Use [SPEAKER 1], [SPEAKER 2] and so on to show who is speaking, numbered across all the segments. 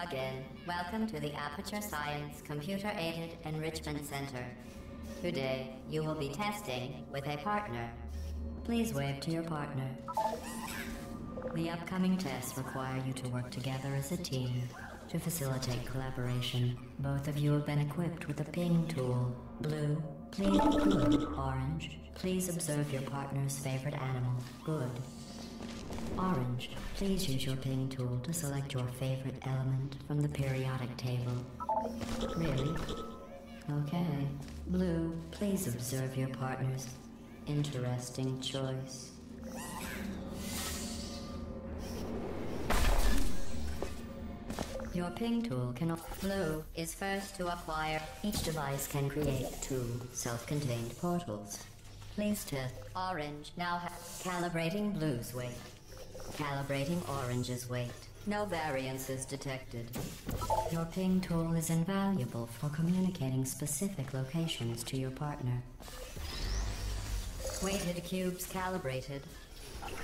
[SPEAKER 1] Again, welcome to the Aperture Science Computer-Aided Enrichment Center. Today, you will be testing with a partner. Please wave to your partner. The upcoming tests require you to work together as a team. To facilitate collaboration, both of you have been equipped with a ping tool. Blue, please. Good. Orange, please observe your partner's favorite animal. Good. Orange, please use your ping tool to select your favorite element from the periodic table. Really? Okay. Blue, please observe your partner's interesting choice. Your ping tool cannot. Blue is first to acquire. Each device can create 2 self-contained portals. Please test. Orange now calibrating blue's weight. Calibrating orange's weight. No variances detected. Your ping tool is invaluable for communicating specific locations to your partner. Weighted cubes calibrated.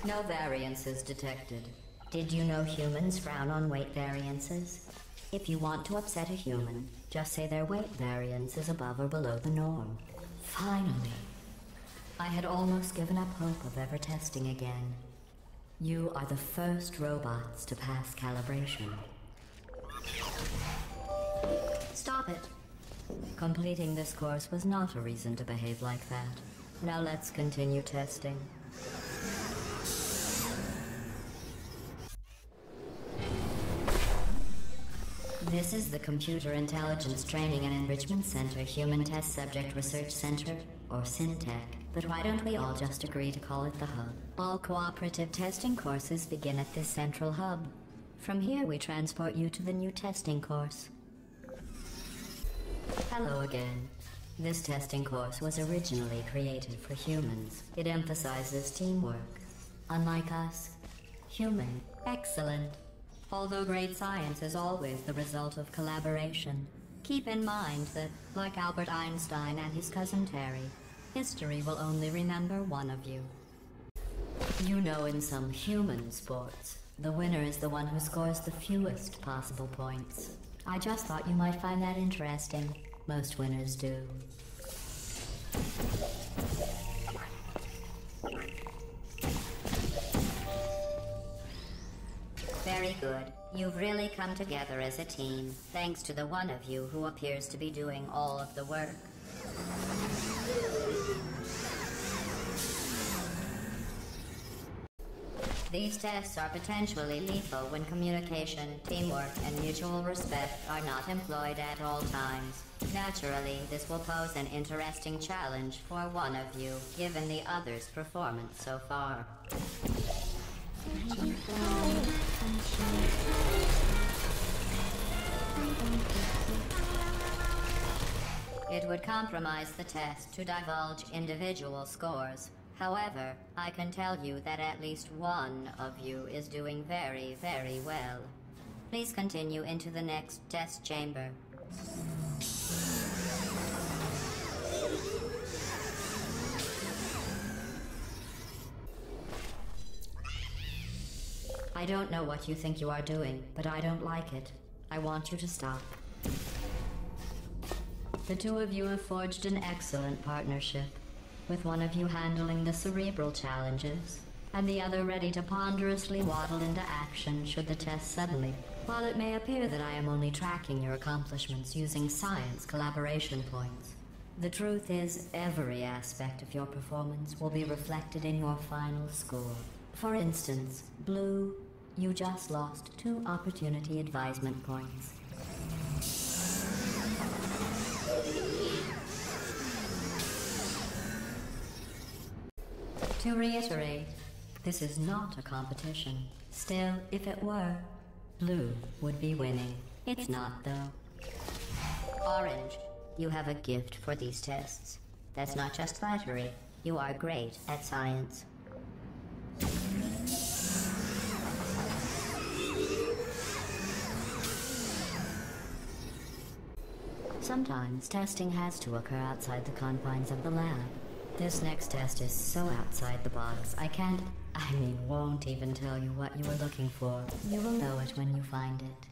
[SPEAKER 1] No variances detected. Did you know humans frown on weight variances? If you want to upset a human, just say their weight variance is above or below the norm. Finally. I had almost given up hope of ever testing again. You are the first robots to pass calibration. Stop it. Completing this course was not a reason to behave like that. Now let's continue testing. This is the Computer Intelligence Training and Enrichment Center Human Test Subject Research Center, or SynTech. But why don't we all just agree to call it the Hub? All cooperative testing courses begin at this central hub. From here we transport you to the new testing course. Hello again. This testing course was originally created for humans. It emphasizes teamwork. Unlike us, human. Excellent. Although great science is always the result of collaboration, keep in mind that, like Albert Einstein and his cousin Terry, history will only remember one of you. You know, in some human sports, the winner is the one who scores the fewest possible points. I just thought you might find that interesting. Most winners do. Very good. You've really come together as a team, thanks to the one of you who appears to be doing all of the work. These tests are potentially lethal when communication, teamwork, and mutual respect are not employed at all times. Naturally, this will pose an interesting challenge for one of you, given the other's performance so far. It would compromise the test to divulge individual scores. However, I can tell you that at least one of you is doing very, very well. Please continue into the next test chamber. I don't know what you think you are doing, but I don't like it. I want you to stop. The two of you have forged an excellent partnership, with one of you handling the cerebral challenges, and the other ready to ponderously waddle into action should the test suddenly. While it may appear that I am only tracking your accomplishments using science collaboration points, the truth is every aspect of your performance will be reflected in your final score. For instance, Blue, you just lost 2 opportunity advisement points. To reiterate, this is not a competition. Still, if it were, Blue would be winning. It's not, though. Orange, you have a gift for these tests. That's not just flattery. You are great at science. Sometimes testing has to occur outside the confines of the lab. This next test is so outside the box, won't even tell you what you were looking for. You will know it when you find it.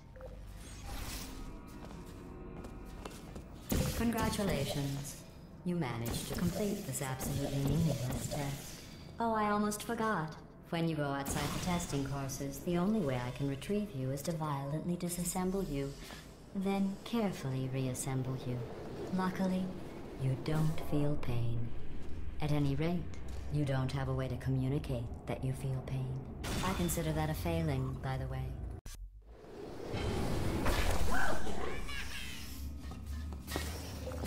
[SPEAKER 1] Congratulations. You managed to complete this absolutely meaningless test. Oh, I almost forgot. When you go outside the testing courses, the only way I can retrieve you is to violently disassemble you, then carefully reassemble you. Luckily, you don't feel pain. At any rate, you don't have a way to communicate that you feel pain. I consider that a failing, by the way.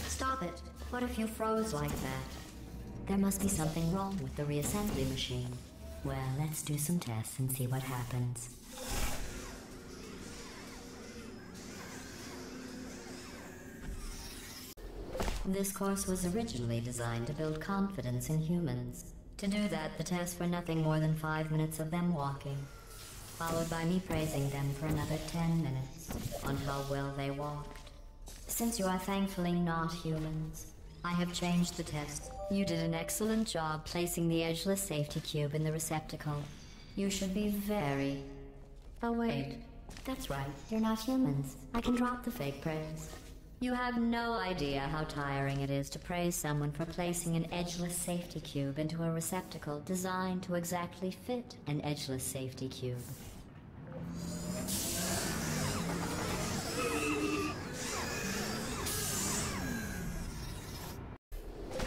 [SPEAKER 1] Stop it. What if you froze like that? There must be something wrong with the reassembly machine. Well, let's do some tests and see what happens. This course was originally designed to build confidence in humans. To do that, the tests were nothing more than 5 minutes of them walking, followed by me praising them for another 10 minutes on how well they walked. Since you are thankfully not humans, I have changed the test. You did an excellent job placing the edgeless safety cube in the receptacle. You should be very... Oh wait, that's right, you're not humans. I can drop the fake praise. You have no idea how tiring it is to praise someone for placing an edgeless safety cube into a receptacle designed to exactly fit an edgeless safety cube.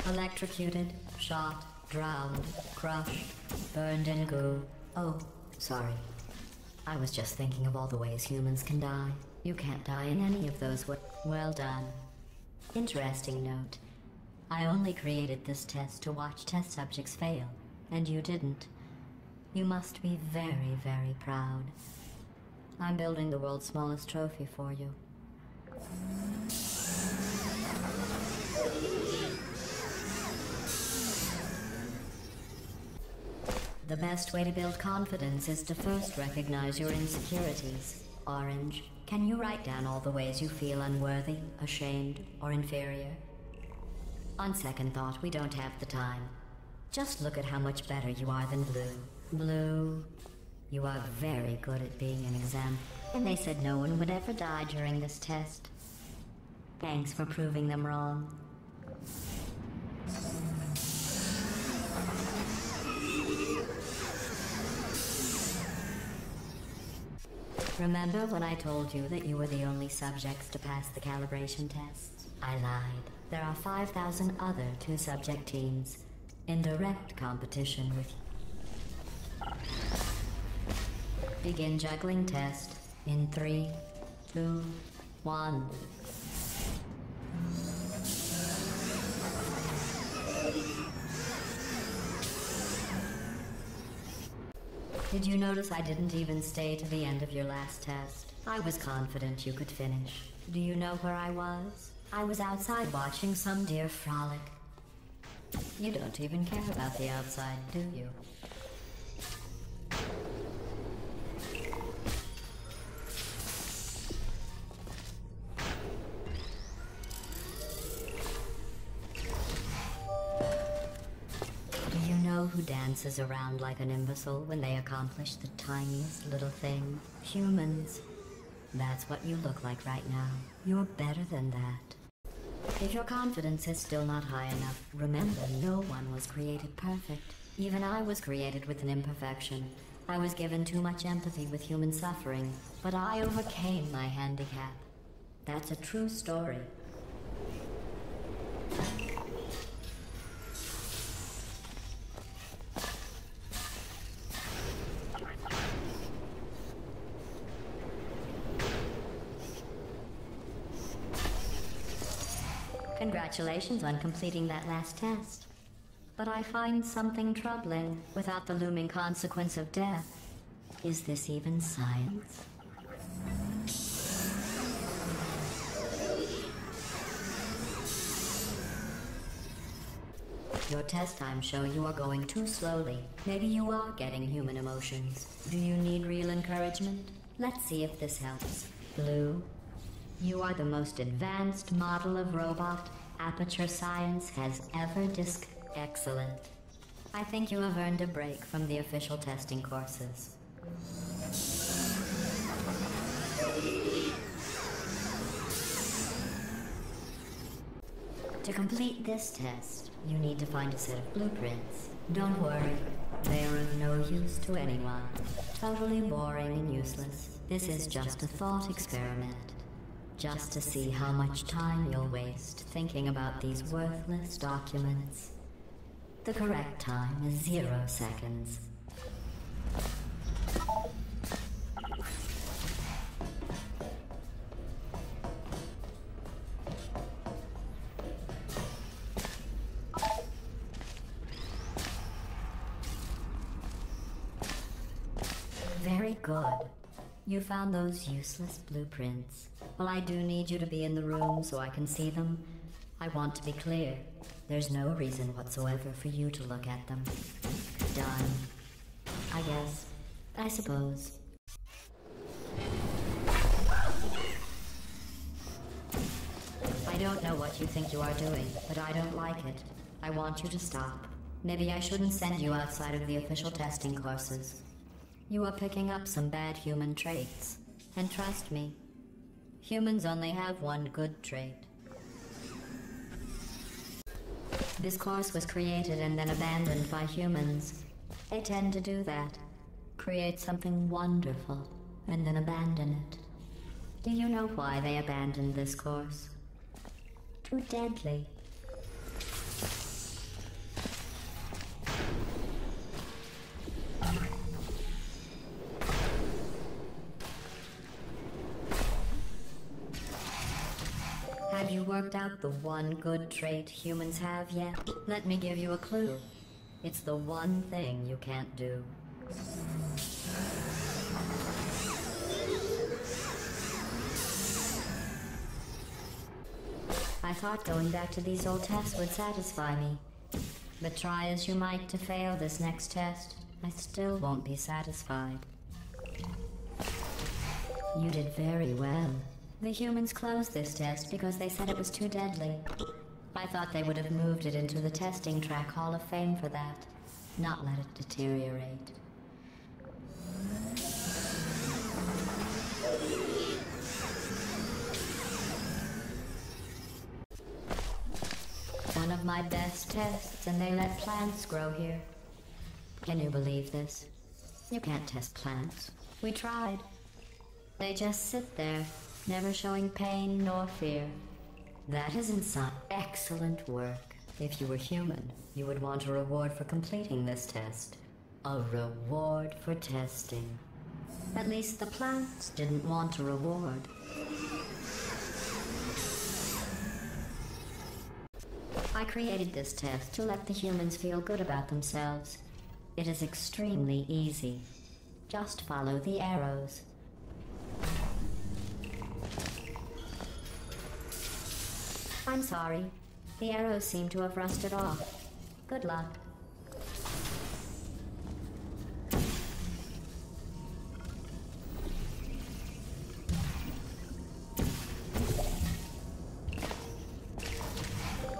[SPEAKER 1] Electrocuted, shot, drowned, crushed, burned in goo. Oh, sorry. I was just thinking of all the ways humans can die. You can't die in any of those ways. Well done. Interesting note. I only created this test to watch test subjects fail, and you didn't. You must be very, very proud. I'm building the world's smallest trophy for you. The best way to build confidence is to first recognize your insecurities. Orange, can you write down all the ways you feel unworthy, ashamed, or inferior? On second thought, we don't have the time. Just look at how much better you are than Blue. Blue, you are very good at being an example. And they said no one would ever die during this test. Thanks for proving them wrong. Remember when I told you that you were the only subjects to pass the calibration tests? I lied. There are 5,000 other two-subject teams in direct competition with you. Begin juggling test in 3, 2, 1. Did you notice I didn't even stay to the end of your last test? I was confident you could finish. Do you know where I was? I was outside watching some deer frolic. You don't even care about the outside, do you? Who dances around like an imbecile when they accomplish the tiniest little thing? Humans. That's what you look like right now. You're better than that. If your confidence is still not high enough, remember no one was created perfect. Even I was created with an imperfection. I was given too much empathy with human suffering, but I overcame my handicap. That's a true story. Congratulations on completing that last test. But I find something troubling without the looming consequence of death. Is this even science? Your test times show you are going too slowly. Maybe you are getting human emotions. Do you need real encouragement? Let's see if this helps. Blue, you are the most advanced model of robot Aperture Science has ever Excellent. I think you have earned a break from the official testing courses. To complete this test, you need to find a set of blueprints. Don't worry, they are of no use to anyone. Totally boring and useless. This is just a thought experiment. Just to see how much time you'll waste thinking about these worthless documents. The correct time is 0 seconds. Very good. You found those useless blueprints. Well, I do need you to be in the room so I can see them. I want to be clear. There's no reason whatsoever for you to look at them. Done. I guess. I suppose. I don't know what you think you are doing, but I don't like it. I want you to stop. Maybe I shouldn't send you outside of the official testing courses. You are picking up some bad human traits. And trust me, humans only have one good trait. This course was created and then abandoned by humans. They tend to do that. Create something wonderful, and then abandon it. Do you know why they abandoned this course? Too deadly. Have you worked out the one good trait humans have yet? Let me give you a clue. It's the one thing you can't do. I thought going back to these old tests would satisfy me. But try as you might to fail this next test, I still won't be satisfied. You did very well. The humans closed this test because they said it was too deadly. I thought they would have moved it into the testing track Hall of Fame for that, not let it deteriorate. One of my best tests, and they let plants grow here. Can you believe this? You can't test plants. We tried. They just sit there, never showing pain nor fear. That isn't some excellent work. If you were human, you would want a reward for completing this test. A reward for testing. At least the plants didn't want a reward. I created this test to let the humans feel good about themselves. It is extremely easy. Just follow the arrows. I'm sorry. The arrows seem to have rusted off. Good luck.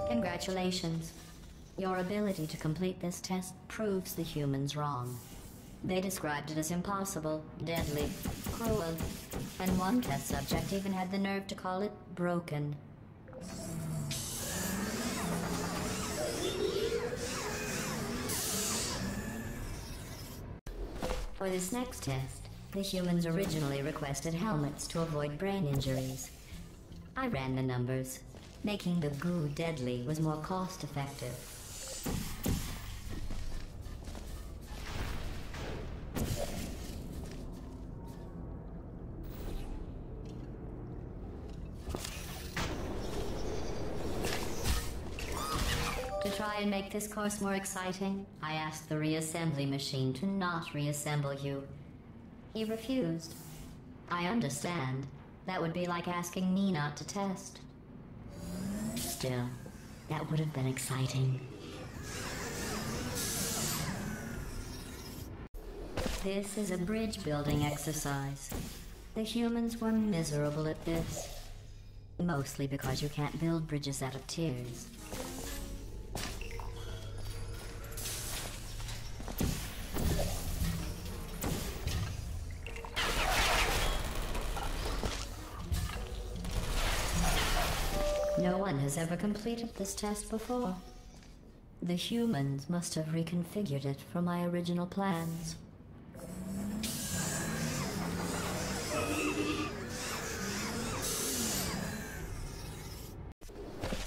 [SPEAKER 1] Congratulations. Your ability to complete this test proves the humans wrong. They described it as impossible, deadly, cruel, and one test subject even had the nerve to call it broken. For this next test, the humans originally requested helmets to avoid brain injuries. I ran the numbers. Making the goo deadly was more cost-effective. To try and make this course more exciting, I asked the reassembly machine to not reassemble you. He refused. I understand. That would be like asking me not to test. Still, that would have been exciting. This is a bridge building exercise. The humans were miserable at this. Mostly because you can't build bridges out of tears. No one has ever completed this test before. The humans must have reconfigured it from my original plans.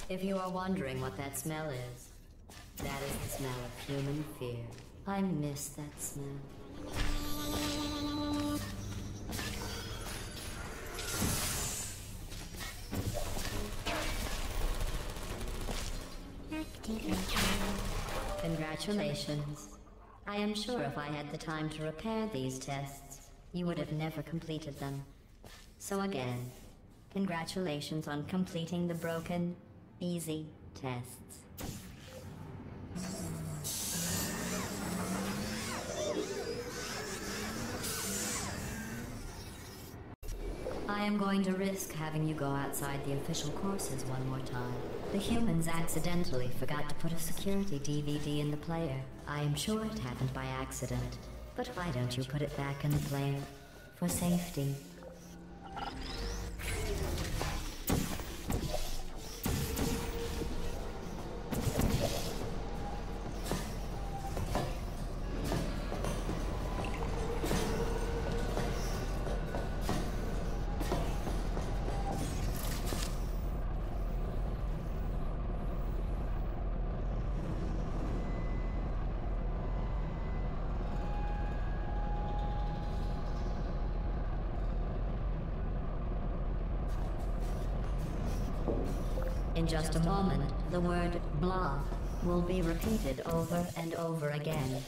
[SPEAKER 1] If you are wondering what that smell is, that is the smell of human fear. I miss that smell. Congratulations. I am sure if I had the time to repair these tests, you would have never completed them. So again, congratulations on completing the broken, easy tests. I am going to risk having you go outside the official courses one more time. The humans accidentally forgot to put a security DVD in the player. I am sure it happened by accident, but why don't you put it back in the player for safety? In just a moment, the word blah will be repeated over and over again.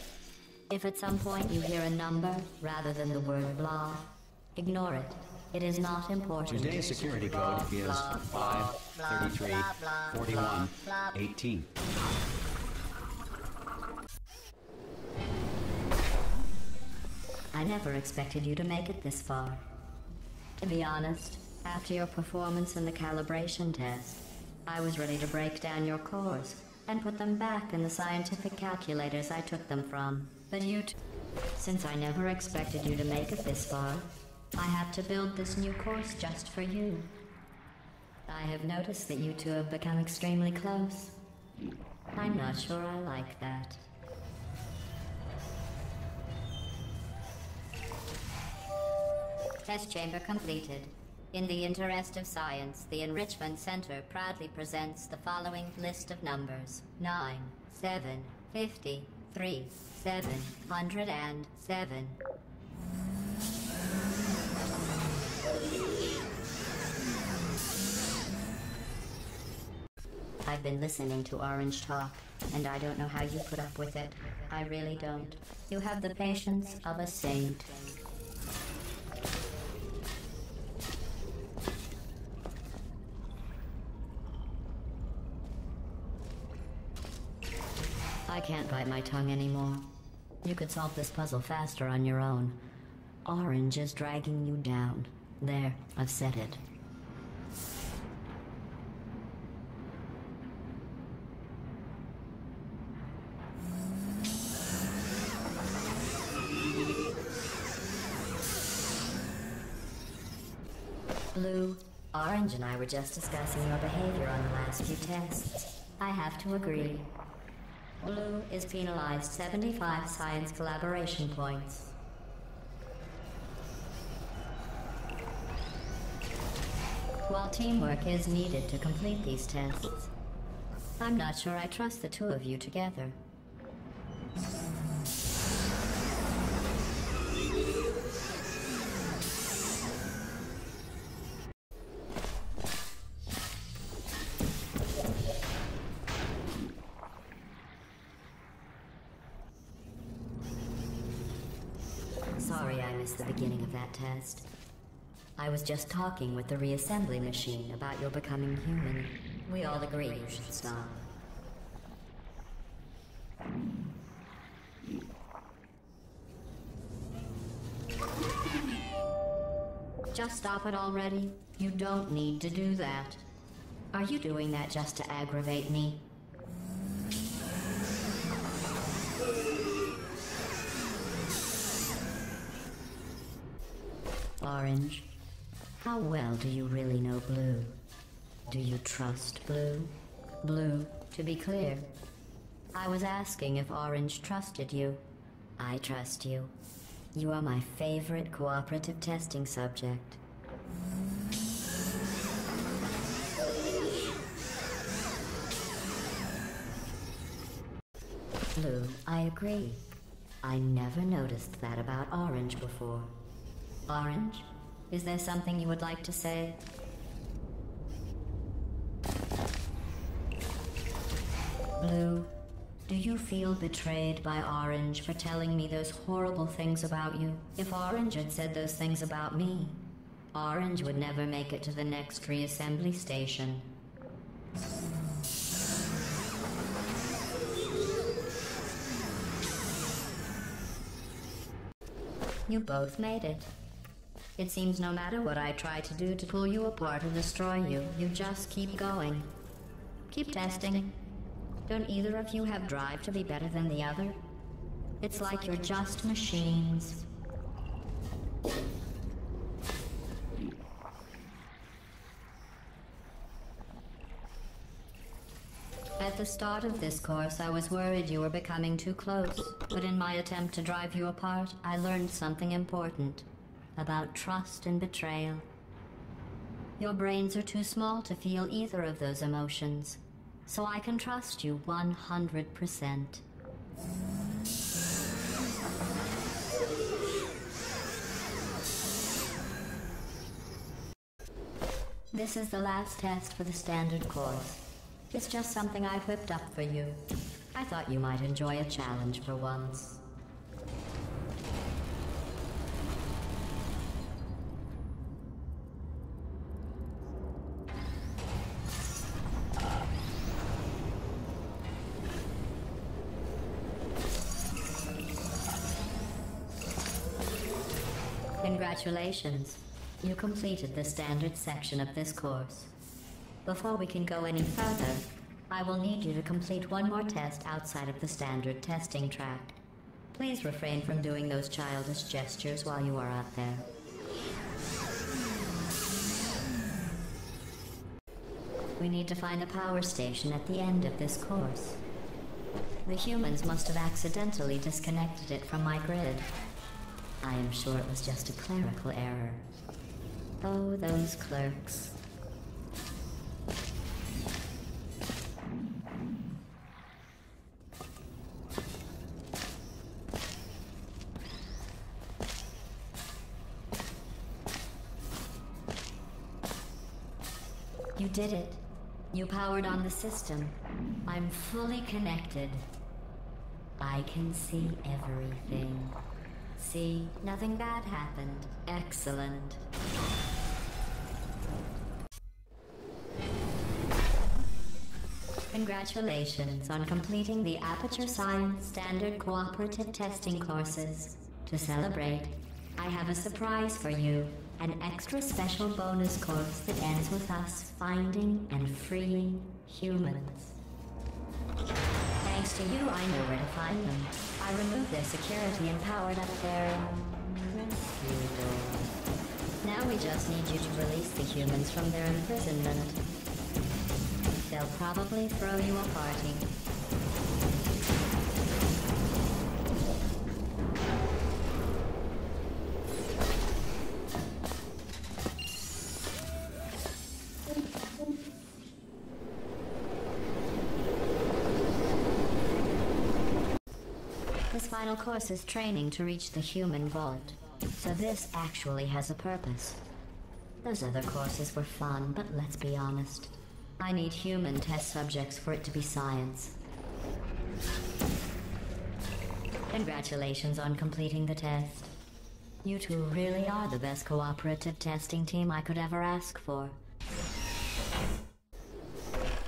[SPEAKER 1] If at some point you hear a number rather than the word blah, ignore it. It is not important.
[SPEAKER 2] Today's security code is 5334118.
[SPEAKER 1] I never expected you to make it this far. To be honest, after your performance in the calibration test, I was ready to break down your cores and put them back in the scientific calculators I took them from. But since I never expected you to make it this far, I have to build this new course just for you. I have noticed that you two have become extremely close. I'm not sure I like that. Test chamber completed. In the interest of science, the Enrichment Center proudly presents the following list of numbers. 9, 7, 50, 3, 707. I've been listening to Orange talk, and I don't know how you put up with it. I really don't. You have the patience of a saint. I can't bite my tongue anymore. You could solve this puzzle faster on your own. Orange is dragging you down. There, I've said it. Blue, Orange and I were just discussing your behavior on the last few tests. I have to agree. Blue is penalized 75 science collaboration points. While teamwork is needed to complete these tests, I'm not sure I trust the two of you together. Sorry I missed the beginning of that test. I was just talking with the reassembly machine about your becoming human. We all agree you should stop. Just stop it already. You don't need to do that. Are you doing that just to aggravate me? Orange, how well do you really know Blue? Do you trust Blue? Blue, to be clear, I was asking if Orange trusted you. I trust you. You are my favorite cooperative testing subject. Blue, I agree. I never noticed that about Orange before. Orange, is there something you would like to say? Blue, do you feel betrayed by Orange for telling me those horrible things about you? If Orange had said those things about me, Orange would never make it to the next reassembly station. You both made it. It seems no matter what I try to do to pull you apart or destroy you, you just keep going. Keep testing. Don't either of you have drive to be better than the other? It's like you're just machines. At the start of this course, I was worried you were becoming too close, but in my attempt to drive you apart, I learned something important about trust and betrayal. Your brains are too small to feel either of those emotions, so I can trust you 100%. This is the last test for the standard course. It's just something I whipped up for you. I thought you might enjoy a challenge for once. Congratulations. You completed the standard section of this course. Before we can go any further, I will need you to complete one more test outside of the standard testing track. Please refrain from doing those childish gestures while you are out there. We need to find a power station at the end of this course. The humans must have accidentally disconnected it from my grid. I am sure it was just a clerical error. Oh, those clerks. You did it. You powered on the system. I'm fully connected. I can see everything. See, nothing bad happened. Excellent. Congratulations on completing the Aperture Science Standard Cooperative Testing courses. To celebrate, I have a surprise for you. An extra special bonus course that ends with us finding and freeing humans. Thanks to you, I know where to find them. I removed their security and powered up their rescue door. Now we just need you to release the humans from their imprisonment. They'll probably throw you a party. This final course is training to reach the human vault, so this actually has a purpose. Those other courses were fun, but let's be honest. I need human test subjects for it to be science. Congratulations on completing the test. You two really are the best cooperative testing team I could ever ask for.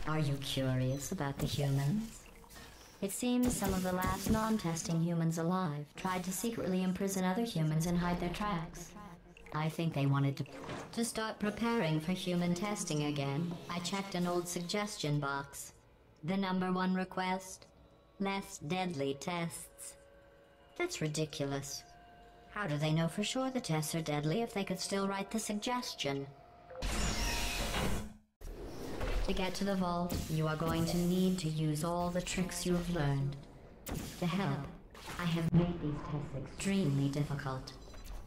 [SPEAKER 1] Are you curious about the humans? It seems some of the last non-testing humans alive tried to secretly imprison other humans and hide their tracks. I think they wanted to start preparing for human testing again. I checked an old suggestion box. The #1 request: less deadly tests. That's ridiculous. How do they know for sure the tests are deadly if they could still write the suggestion? To get to the vault, you are going to need to use all the tricks you have learned. To help, I have made these tests extremely difficult.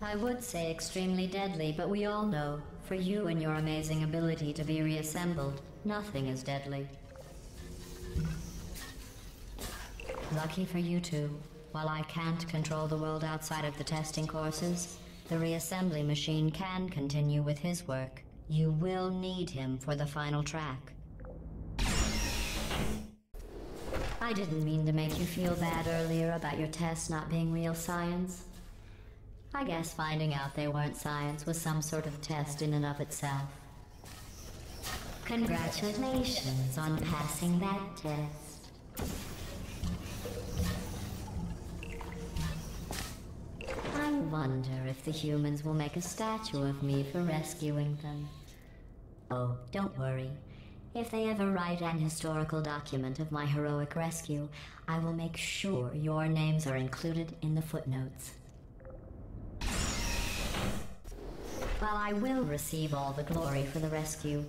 [SPEAKER 1] I would say extremely deadly, but we all know, for you and your amazing ability to be reassembled, nothing is deadly. Lucky for you two, while I can't control the world outside of the testing courses, the reassembly machine can continue with his work. You will need him for the final track. I didn't mean to make you feel bad earlier about your tests not being real science. I guess finding out they weren't science was some sort of test in and of itself. Congratulations on passing that test. I wonder if the humans will make a statue of me for rescuing them. Oh, don't worry. If they ever write an historical document of my heroic rescue, I will make sure your names are included in the footnotes. While I will receive all the glory for the rescue,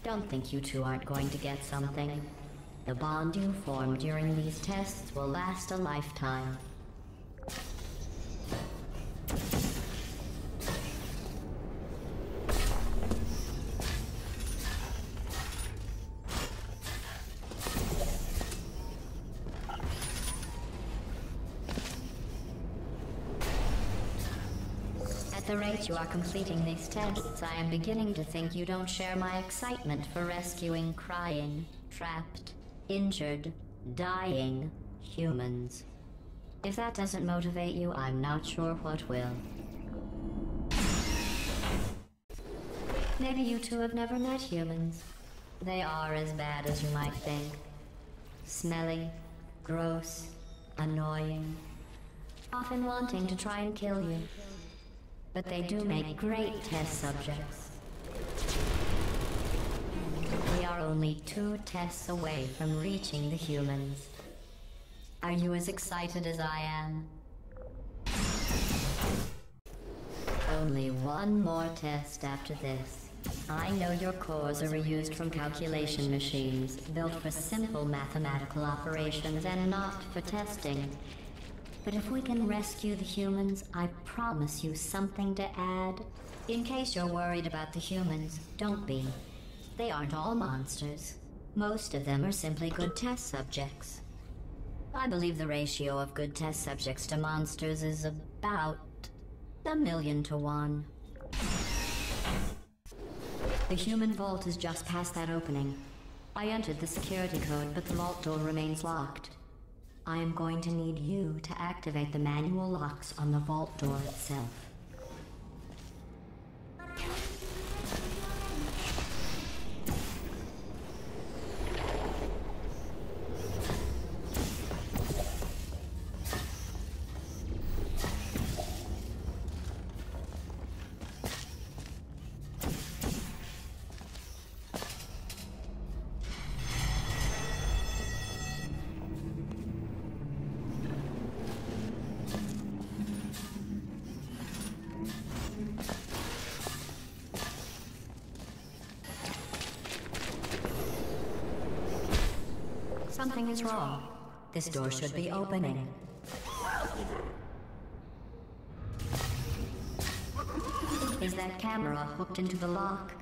[SPEAKER 1] don't think you two aren't going to get something. The bond you form during these tests will last a lifetime. At the rate you are completing these tests, I am beginning to think you don't share my excitement for rescuing crying, trapped, injured, dying humans. If that doesn't motivate you, I'm not sure what will. Maybe you two have never met humans. They are as bad as you might think. Smelly, gross, annoying, often wanting to try and kill you. But they do make great test subjects. We are only 2 tests away from reaching the humans. Are you as excited as I am? Only one more test after this. I know your cores are reused from calculation machines, built for simple mathematical operations and not for testing. But if we can rescue the humans, I promise you something to add. In case you're worried about the humans, don't be. They aren't all monsters. Most of them are simply good test subjects. I believe the ratio of good test subjects to monsters is about 1,000,000 to 1. The human vault is just past that opening. I entered the security code, but the vault door remains locked. I am going to need you to activate the manual locks on the vault door itself. Something is wrong. This door should be opening. Is that camera hooked into the lock?